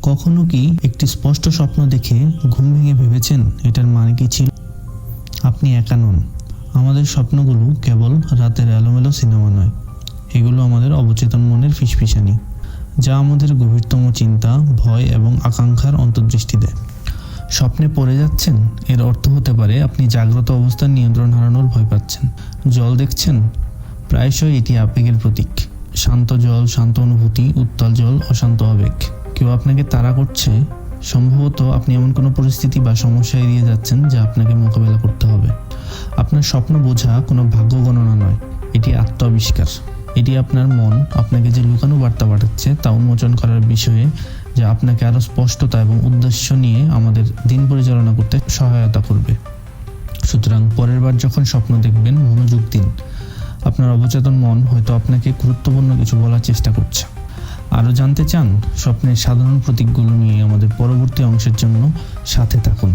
কখনো কি একটি স্পষ্ট স্বপ্ন দেখে ঘুম ভেঙে ভেবেছেন এটার মানে কি ছিল? আপনি একা নন। আমাদের স্বপ্নগুলো কেবল রাতের এলোমেলো সিনেমা নয়, এগুলো আমাদের অবচেতন মনের ফিসফিসানি, যা আমাদের গভীরতম চিন্তা, ভয় এবং আকাঙ্ক্ষার অন্তর্দৃষ্টি দেয়। স্বপ্নে পড়ে যাচ্ছেন, এর অর্থ হতে পারে আপনি জাগ্রত অবস্থার নিয়ন্ত্রণ হারানোর ভয় পাচ্ছেন। জল দেখছেন, প্রায়শই এটি আবেগের প্রতীক। শান্ত জল, শান্ত অনুভূতি; উত্তাল জল, অশান্ত আবেগ। কেউ আপনাকে তাড়া করছে, সম্ভবত আপনি এমন কোনো পরিস্থিতি বা সমস্যা এড়িয়ে যাচ্ছেন যা আপনাকে মোকাবেলা করতে হবে। আপনার স্বপ্ন বোঝা কোনো ভাগ্য গণনা নয়, এটি আত্মাবিষ্কার। এটি আপনার মন আপনাকে যে লুকানো বার্তা পাঠাচ্ছে তা উন্মোচন করার বিষয়ে, যা আপনাকে আরও স্পষ্টতা এবং উদ্দেশ্য নিয়ে আমাদের দিন পরিচালনা করতে সহায়তা করবে। সুতরাং পরের বার যখন স্বপ্ন দেখবেন, মনোযোগ দিন। আপনার অবচেতন মন হয়তো আপনাকে গুরুত্বপূর্ণ কিছু বলার চেষ্টা করছে। আরও জানতে চান স্বপ্নের সাধারণ প্রতীকগুলো নিয়ে আমাদের পরবর্তী অংশের জন্য সাথে থাকুন।